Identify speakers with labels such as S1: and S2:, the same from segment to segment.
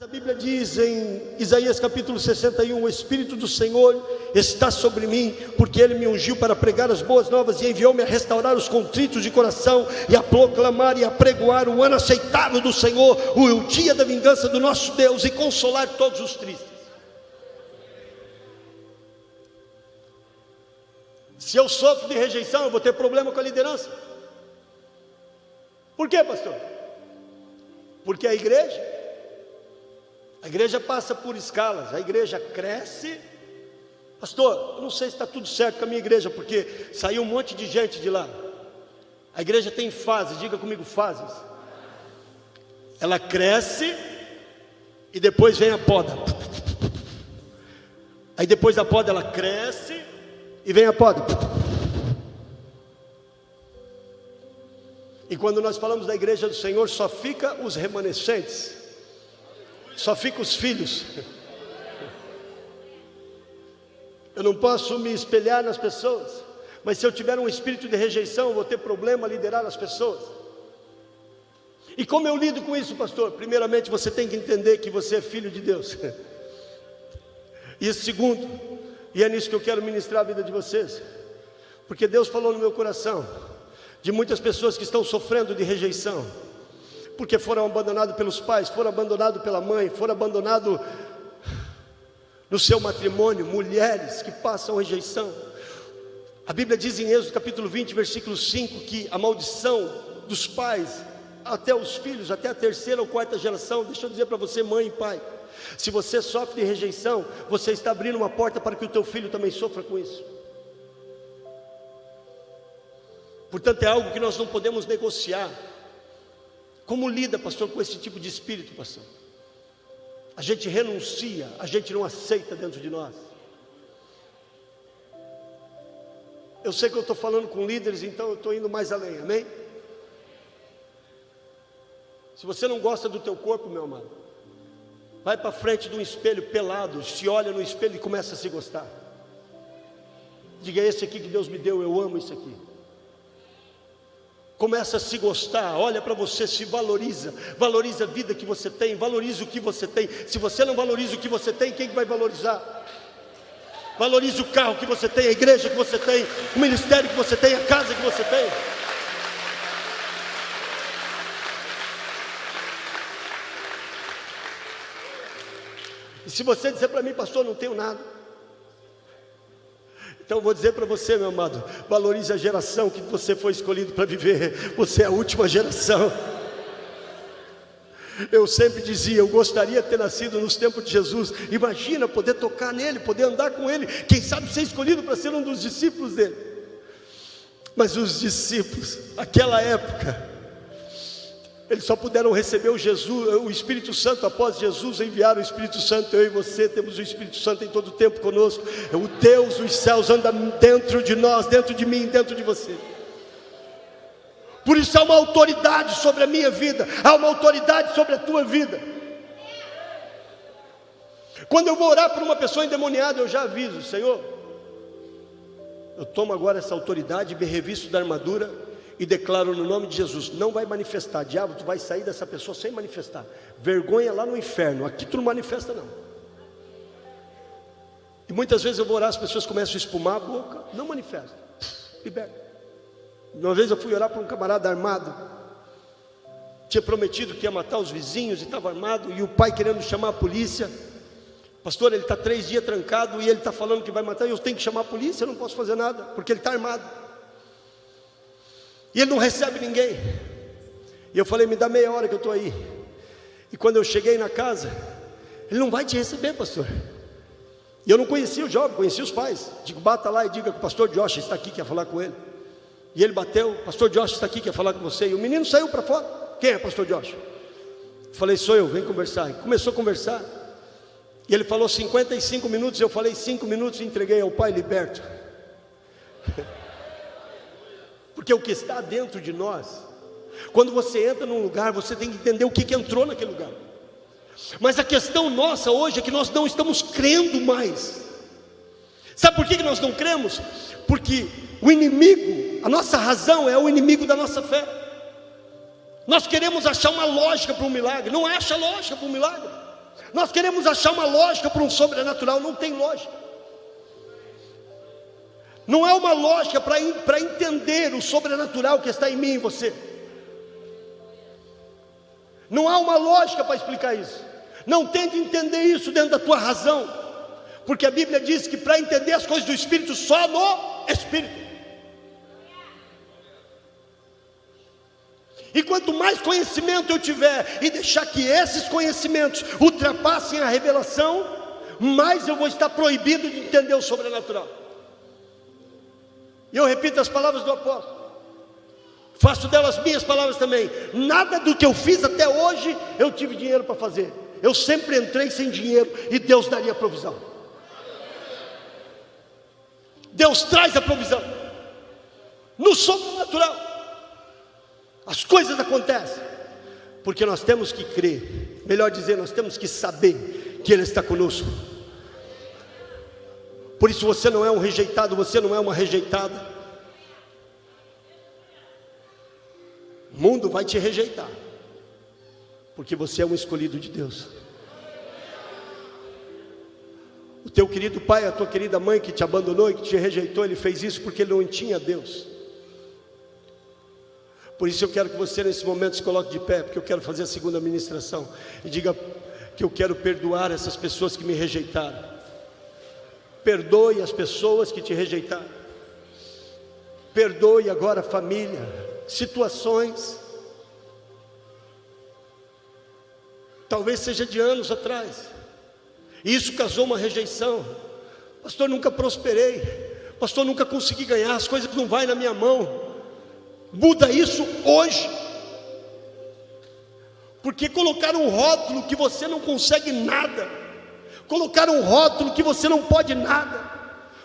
S1: A Bíblia diz em Isaías capítulo 61, o Espírito do Senhor está sobre mim, porque Ele me ungiu para pregar as boas novas e enviou-me a restaurar os contritos de coração e a proclamar e a pregoar o ano aceitável do Senhor, o dia da vingança do nosso Deus, e consolar todos os tristes. Se eu sofro de rejeição, eu vou ter problema com a liderança. Por quê, pastor? Porque a igreja passa por escalas, a igreja cresce. Pastor, eu não sei se está tudo certo com a minha igreja, porque saiu um monte de gente de lá. A igreja tem fases, diga comigo, fases. Ela cresce e depois vem a poda. Aí depois da poda ela cresce e vem a poda. E quando nós falamos da igreja do Senhor, só fica os remanescentes, só fica os filhos. Eu não posso me espelhar nas pessoas, mas se eu tiver um espírito de rejeição, eu vou ter problema a liderar as pessoas. E como eu lido com isso, pastor? Primeiramente, você tem que entender que você é filho de Deus. E segundo, e é nisso que eu quero ministrar a vida de vocês, porque Deus falou no meu coração de muitas pessoas que estão sofrendo de rejeição, porque foram abandonados pelos pais, foram abandonados pela mãe, foram abandonados no seu matrimônio, mulheres que passam rejeição. A Bíblia diz em Êxodo capítulo 20, versículo 5, que a maldição dos pais, até os filhos, até a terceira ou quarta geração. Deixa eu dizer para você, mãe e pai, se você sofre de rejeição, você está abrindo uma porta para que o teu filho também sofra com isso. Portanto, é algo que nós não podemos negociar. Como lida, pastor, com esse tipo de espírito, pastor? A gente renuncia, a gente não aceita dentro de nós. Eu sei que eu estou falando com líderes, então eu estou indo mais além, amém? Se você não gosta do teu corpo, meu amado, vai para frente de um espelho pelado, se olha no espelho e começa a se gostar. Diga, esse aqui que Deus me deu, eu amo isso aqui. Começa a se gostar, olha para você, se valoriza, valoriza a vida que você tem, valoriza o que você tem. Se você não valoriza o que você tem, quem vai valorizar? Valorize o carro que você tem, a igreja que você tem, o ministério que você tem, a casa que você tem. E se você dizer para mim, pastor, não tenho nada, então eu vou dizer para você, meu amado, valorize a geração que você foi escolhido para viver. Você é a última geração. Eu sempre dizia, eu gostaria de ter nascido nos tempos de Jesus. Imagina poder tocar nele, poder andar com ele, quem sabe ser escolhido para ser um dos discípulos dele. Mas os discípulos, aquela época, eles só puderam receber o Espírito Santo após Jesus enviar o Espírito Santo. Eu e você temos o Espírito Santo em todo o tempo conosco. O Deus dos céus anda dentro de nós, dentro de mim, dentro de você. Por isso há uma autoridade sobre a minha vida, há uma autoridade sobre a tua vida. Quando eu vou orar por uma pessoa endemoniada, eu já aviso, Senhor, eu tomo agora essa autoridade, me revisto da armadura e declaro no nome de Jesus, não vai manifestar. Diabo, tu vai sair dessa pessoa sem manifestar. Vergonha lá no inferno, aqui tu não manifesta não. E muitas vezes eu vou orar, as pessoas começam a espumar a boca, não manifesta, liberta. Uma vez eu fui orar para um camarada armado, tinha prometido que ia matar os vizinhos e estava armado, e o pai querendo chamar a polícia. Pastor, ele está 3 dias trancado e ele está falando que vai matar, e eu tenho que chamar a polícia, eu não posso fazer nada, porque ele está armado. E ele não recebe ninguém. E eu falei, me dá meia hora que eu estou aí. E quando eu cheguei na casa, ele não vai te receber, pastor. E eu não conhecia o jovem, conhecia os pais. Digo, bata lá e diga que o pastor Josh está aqui, quer falar com ele. E ele bateu, pastor Josh está aqui, quer falar com você. E o menino saiu para fora. Quem é pastor Josh? Eu falei, sou eu, vem conversar. E começou a conversar. E ele falou 55 minutos, eu falei 5 minutos e entreguei ao pai liberto. Porque o que está dentro de nós, quando você entra num lugar, você tem que entender o que entrou naquele lugar. Mas a questão nossa hoje é que nós não estamos crendo mais. Sabe por que nós não cremos? Porque o inimigo, a nossa razão é o inimigo da nossa fé. Nós queremos achar uma lógica para um milagre, não acha lógica para um milagre. Nós queremos achar uma lógica para um sobrenatural, não tem lógica. Não há uma lógica para entender o sobrenatural que está em mim e você. Não há uma lógica para explicar isso. Não tente entender isso dentro da tua razão, porque a Bíblia diz que para entender as coisas do Espírito, só no Espírito. E quanto mais conhecimento eu tiver e deixar que esses conhecimentos ultrapassem a revelação, mais eu vou estar proibido de entender o sobrenatural. E eu repito as palavras do apóstolo, faço delas minhas palavras também. Nada do que eu fiz até hoje eu tive dinheiro para fazer. Eu sempre entrei sem dinheiro e Deus daria provisão. Deus traz a provisão. No sobrenatural as coisas acontecem, porque nós temos que crer, melhor dizer, nós temos que saber que Ele está conosco. Por isso você não é um rejeitado, você não é uma rejeitada. O mundo vai te rejeitar, porque você é um escolhido de Deus. O teu querido pai, a tua querida mãe que te abandonou e que te rejeitou, ele fez isso porque ele não tinha Deus. Por isso eu quero que você nesse momento se coloque de pé, porque eu quero fazer a segunda ministração, e diga que eu quero perdoar essas pessoas que me rejeitaram. Perdoe as pessoas que te rejeitaram. Perdoe agora a família, situações, talvez seja de anos atrás, e isso causou uma rejeição. Pastor, nunca prosperei. Pastor, nunca consegui ganhar, as coisas não vão na minha mão. Muda isso hoje, porque colocaram um rótulo que você não consegue nada, colocaram um rótulo que você não pode nada,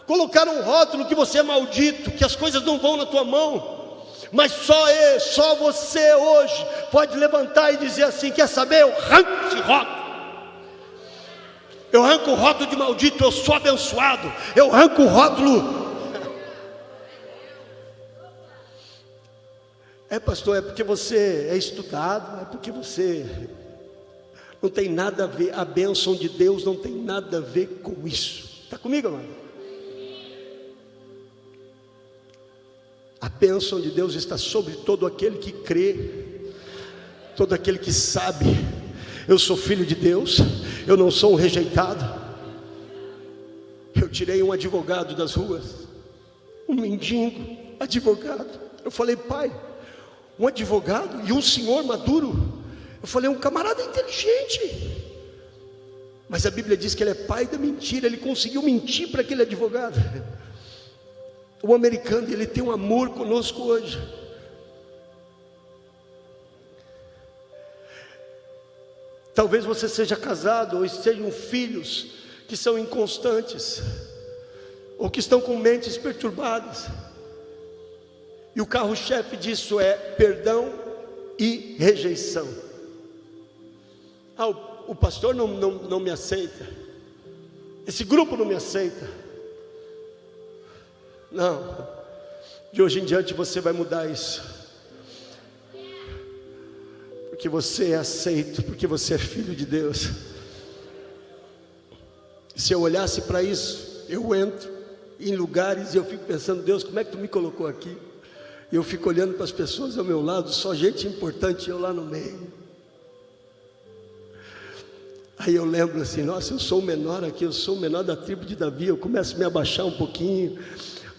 S1: colocaram um rótulo que você é maldito, que as coisas não vão na tua mão. Mas só você hoje pode levantar e dizer assim: quer saber, eu arranco esse rótulo, eu arranco o rótulo de maldito, eu sou abençoado, eu arranco o rótulo. Pastor, é porque você é estudado, é porque você não tem nada a ver, a bênção de Deus não tem nada a ver com isso. Está comigo, amado? A bênção de Deus está sobre todo aquele que crê, todo aquele que sabe: eu sou filho de Deus, eu não sou um rejeitado. Eu tirei um advogado das ruas, um mendigo, advogado. Eu falei: pai, um advogado e um senhor maduro. Eu falei: um camarada inteligente. Mas a Bíblia diz que ele é pai da mentira. Ele conseguiu mentir para aquele advogado. O americano, ele tem um amor conosco hoje. Talvez você seja casado ou sejam filhos que são inconstantes, ou que estão com mentes perturbadas. E o carro-chefe disso é perdão e rejeição. O pastor não me aceita, esse grupo não me aceita. Não, de hoje em diante você vai mudar isso, porque você é aceito, porque você é filho de Deus. Se eu olhasse para isso, eu entro em lugares e eu fico pensando: Deus, como é que tu me colocou aqui? E eu fico olhando para as pessoas ao meu lado, só gente importante, eu lá no meio. Aí eu lembro assim: nossa, eu sou o menor aqui, eu sou o menor da tribo de Davi. Eu começo a me abaixar um pouquinho.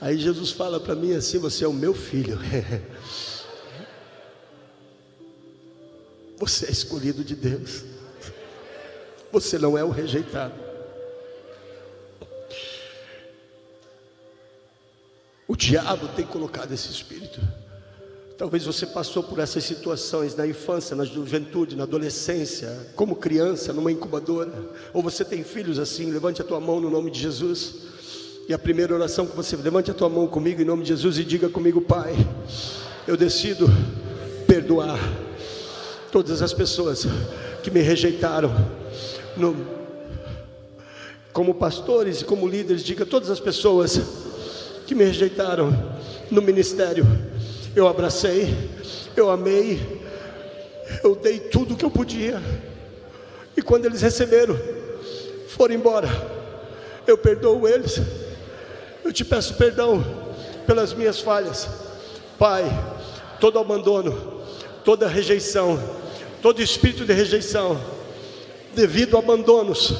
S1: Aí Jesus fala para mim assim: você é o meu filho. Você é escolhido de Deus. Você não é o rejeitado. O diabo tem colocado esse espírito. Talvez você passou por essas situações na infância, na juventude, na adolescência, como criança, numa incubadora. Ou você tem filhos assim. Levante a tua mão no nome de Jesus. E a primeira oração que você... levante a tua mão comigo em nome de Jesus e diga comigo: Pai, eu decido perdoar todas as pessoas que me rejeitaram. Como pastores e como líderes, diga: todas as pessoas que me rejeitaram no ministério, eu abracei, eu amei, eu dei tudo o que eu podia, E quando eles receberam, foram embora, eu perdoo eles. Eu te peço perdão pelas minhas falhas, Pai. Todo abandono, toda rejeição, todo espírito de rejeição, devido a abandonos,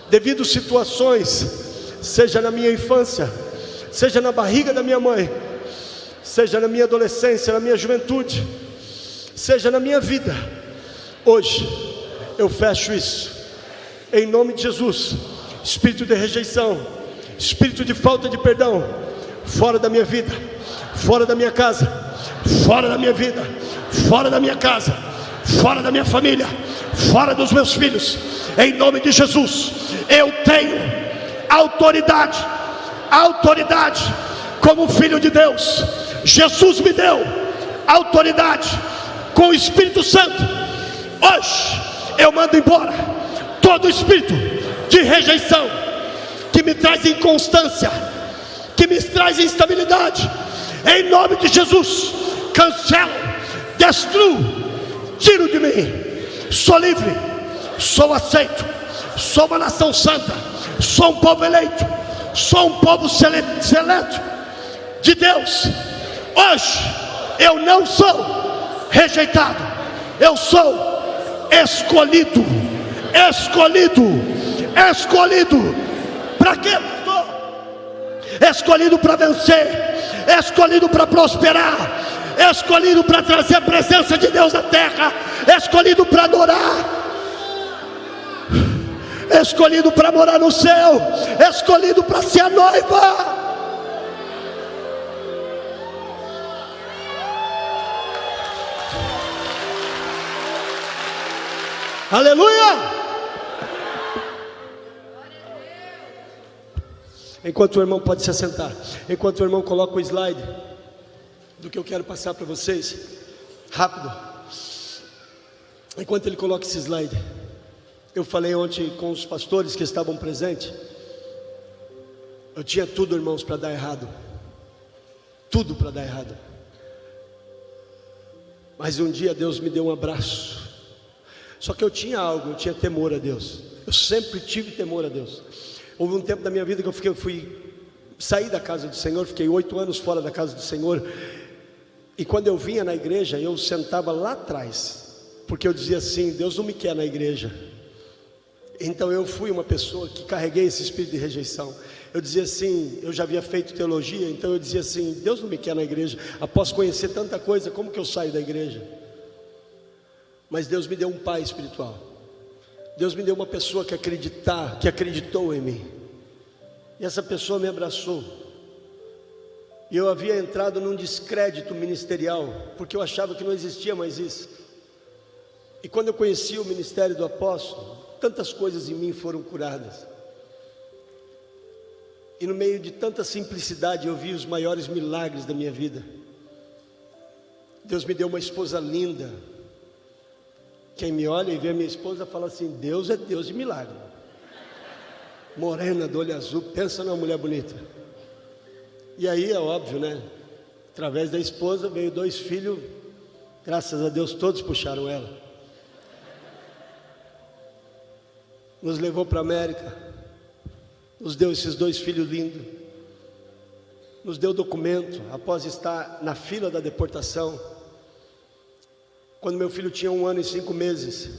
S1: devido a situações, seja na minha infância, seja na barriga da minha mãe, seja na minha adolescência, na minha juventude, seja na minha vida, hoje eu fecho isso, em nome de Jesus. Espírito de rejeição, espírito de falta de perdão, fora da minha vida, fora da minha casa, fora da minha vida, fora da minha casa, fora da minha família, fora dos meus filhos, em nome de Jesus. Eu tenho autoridade como filho de Deus. Jesus me deu autoridade com o Espírito Santo. Hoje eu mando embora todo espírito de rejeição que me traz inconstância, que me traz instabilidade. Em nome de Jesus, cancelo, destruo, tiro de mim. Sou livre, sou aceito, sou uma nação santa, sou um povo eleito, sou um povo seleto de Deus. Hoje eu não sou rejeitado, eu sou escolhido. Para quê, pastor? Escolhido para vencer, escolhido para prosperar, escolhido para trazer a presença de Deus na terra, escolhido para adorar, escolhido para morar no céu, escolhido para ser a noiva. Aleluia! Enquanto o irmão pode se assentar, enquanto o irmão coloca o slide do que eu quero passar para vocês, rápido. Enquanto ele coloca esse slide, eu falei ontem com os pastores que estavam presentes. Eu tinha tudo, irmãos, para dar errado, tudo para dar errado. Mas um dia Deus me deu um abraço. Só que eu tinha algo, eu tinha temor a Deus. Eu sempre tive temor a Deus. Houve um tempo da minha vida que eu saí da casa do Senhor, fiquei 8 anos fora da casa do Senhor. E quando eu vinha na igreja, eu sentava lá atrás, porque eu dizia assim: Deus não me quer na igreja. Então eu fui uma pessoa que carreguei esse espírito de rejeição. Eu dizia assim, eu já havia feito teologia, então eu dizia assim: Deus não me quer na igreja. Após conhecer tanta coisa, como que eu saio da igreja? Mas Deus me deu um pai espiritual. Deus me deu uma pessoa que acreditou em mim. E essa pessoa me abraçou. E eu havia entrado num descrédito ministerial, porque eu achava que não existia mais isso. E quando eu conheci o ministério do apóstolo, tantas coisas em mim foram curadas. E no meio de tanta simplicidade eu vi os maiores milagres da minha vida. Deus me deu uma esposa linda. Quem me olha e vê a minha esposa fala assim: Deus é Deus de milagre. Morena, do olho azul, pensa numa mulher bonita. E aí é óbvio, né? Através da esposa veio 2 filhos. Graças a Deus todos puxaram ela. Nos levou para a América. Nos deu esses 2 filhos lindos. Nos deu documento após estar na fila da deportação. Quando meu filho tinha 1 ano e 5 meses,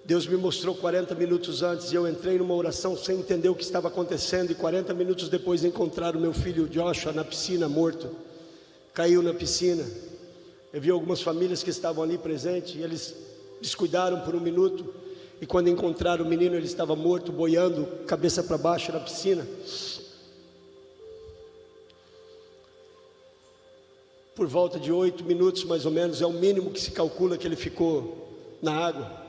S1: Deus me mostrou 40 minutos antes, e eu entrei numa oração sem entender o que estava acontecendo, e 40 minutos depois encontraram meu filho Joshua na piscina, morto. Caiu na piscina. Eu vi algumas famílias que estavam ali presentes, e eles descuidaram por 1 minuto, e quando encontraram o menino, ele estava morto, boiando, cabeça para baixo na piscina. Por volta de 8 minutos mais ou menos, é o mínimo que se calcula que ele ficou na água.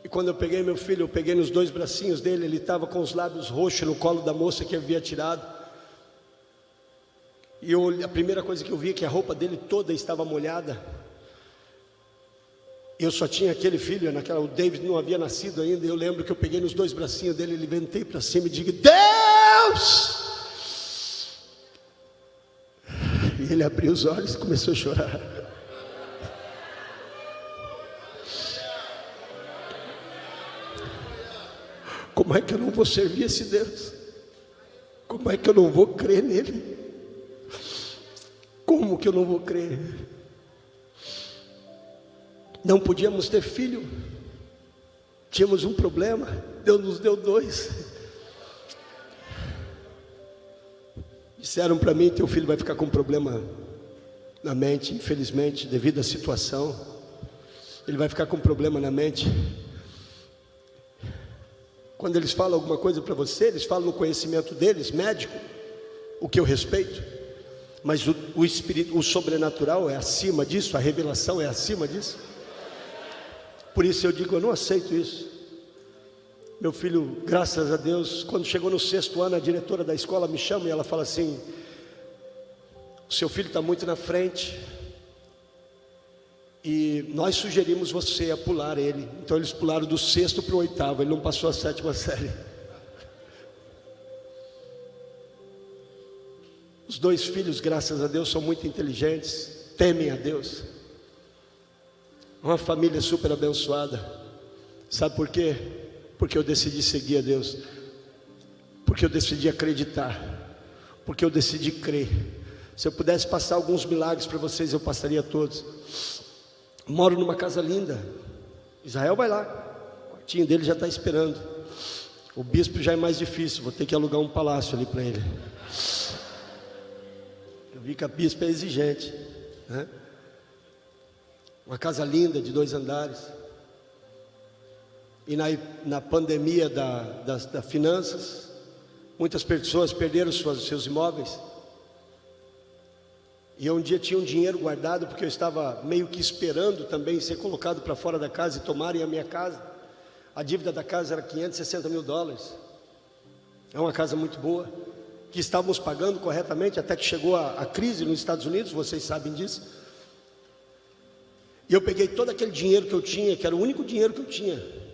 S1: E quando eu peguei meu filho, eu peguei nos 2 bracinhos dele, ele estava com os lábios roxos no colo da moça que havia tirado. E a primeira coisa que eu vi é que a roupa dele toda estava molhada. Eu só tinha aquele filho, o David não havia nascido ainda. E eu lembro que eu peguei nos 2 bracinhos dele, levantei para cima e digo: Deus! E ele abriu os olhos e começou a chorar. como é que eu não vou servir esse Deus? Como é que eu não vou crer nele? Como que eu não vou crer? Não podíamos ter filho, tínhamos um problema, Deus nos deu 2. Disseram para mim: teu filho vai ficar com um problema na mente, infelizmente, devido à situação, ele vai ficar com um problema na mente. Quando eles falam alguma coisa para você, eles falam no conhecimento deles, médico, o que eu respeito, mas o espírito, o sobrenatural é acima disso, a revelação é acima disso. Por isso eu digo, eu não aceito isso. Meu filho, graças a Deus, quando chegou no 6º ano, a diretora da escola me chama e ela fala assim: o seu filho está muito na frente e nós sugerimos você a pular ele. Então eles pularam do 6º para o 8º, ele não passou a 7ª série. Os 2 filhos, graças a Deus, são muito inteligentes, temem a Deus. Uma família super abençoada. Sabe por quê? Porque eu decidi seguir a Deus, porque eu decidi acreditar, porque eu decidi crer. Se eu pudesse passar alguns milagres para vocês, eu passaria todos. Moro numa casa linda. Israel vai lá, o quartinho dele já está esperando. O bispo já é mais difícil, vou ter que alugar um palácio ali para ele. Eu vi que a bispa é exigente, né? Uma casa linda de 2 andares. E na pandemia das finanças, muitas pessoas perderam seus imóveis. E eu um dia tinha um dinheiro guardado, porque eu estava meio que esperando também ser colocado para fora da casa e tomarem a minha casa. A dívida da casa era $560 mil. É uma casa muito boa, que estávamos pagando corretamente, até que chegou a crise nos Estados Unidos, vocês sabem disso. E eu peguei todo aquele dinheiro que eu tinha, que era o único dinheiro que eu tinha,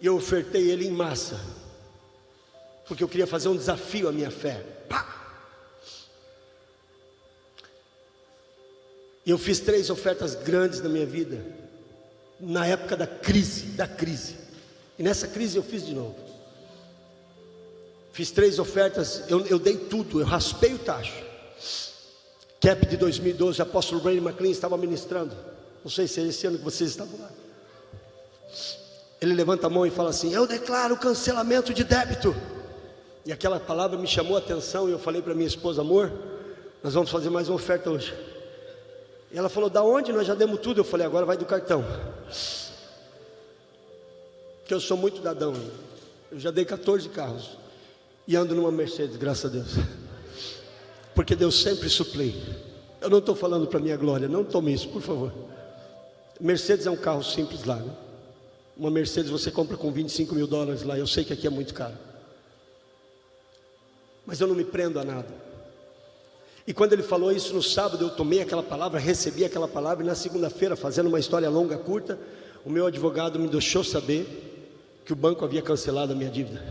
S1: e eu ofertei ele em massa, porque eu queria fazer um desafio à minha fé. Pá! E eu fiz 3 ofertas grandes na minha vida, na época da crise. E nessa crise eu fiz de novo. Fiz 3 ofertas, eu dei tudo, eu raspei o tacho. CAP de 2012, o apóstolo Brandon McLean estava ministrando. Não sei se é esse ano que vocês estavam lá. Ele levanta a mão e fala assim: eu declaro cancelamento de débito. E aquela palavra me chamou a atenção, e eu falei para minha esposa: amor, nós vamos fazer mais uma oferta hoje. E ela falou: da onde? Nós já demos tudo. Eu falei: agora vai do cartão, porque eu sou muito dadão. Eu já dei 14 carros e ando numa Mercedes, graças a Deus, porque Deus sempre suplei. Eu não estou falando para minha glória, não tome isso, por favor. Mercedes é um carro simples lá, né? Uma Mercedes você compra com $25 mil lá. Eu sei que aqui é muito caro, mas eu não me prendo a nada. E quando ele falou isso no sábado, eu tomei aquela palavra, recebi aquela palavra. E na segunda-feira, fazendo uma história longa, curta, o meu advogado me deixou saber que o banco havia cancelado a minha dívida.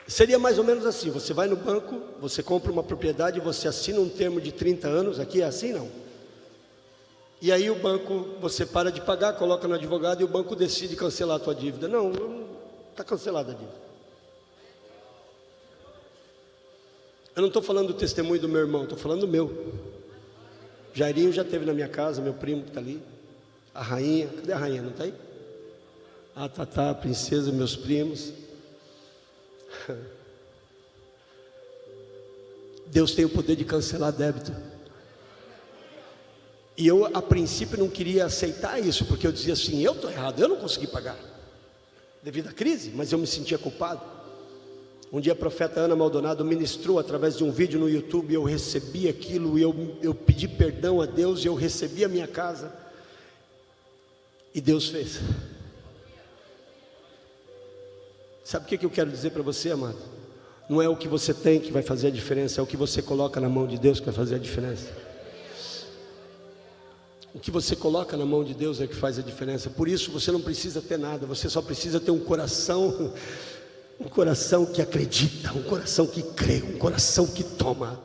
S1: Seria mais ou menos assim: você vai no banco, você compra uma propriedade, você assina um termo de 30 anos, aqui é assim não? E aí o banco, você para de pagar, coloca no advogado e o banco decide cancelar a tua dívida. Não, está cancelada a dívida. Eu não estou falando do testemunho do meu irmão, estou falando do meu. Jairinho já esteve na minha casa, meu primo que está ali. A rainha, cadê a rainha? Não está aí? A Tatá, a princesa, meus primos. Deus tem o poder de cancelar débito. E eu a princípio não queria aceitar isso, porque eu dizia assim: eu estou errado, eu não consegui pagar devido à crise, mas eu me sentia culpado. Um dia a profeta Ana Maldonado ministrou através de um vídeo no YouTube, eu recebi aquilo, e eu pedi perdão a Deus, e eu recebi a minha casa, e Deus fez. Sabe o que eu quero dizer para você, amado? Não é o que você tem que vai fazer a diferença, é o que você coloca na mão de Deus que vai fazer a diferença. O que você coloca na mão de Deus é que faz a diferença. Por isso você não precisa ter nada, você só precisa ter um coração que acredita, um coração que crê, um coração que toma.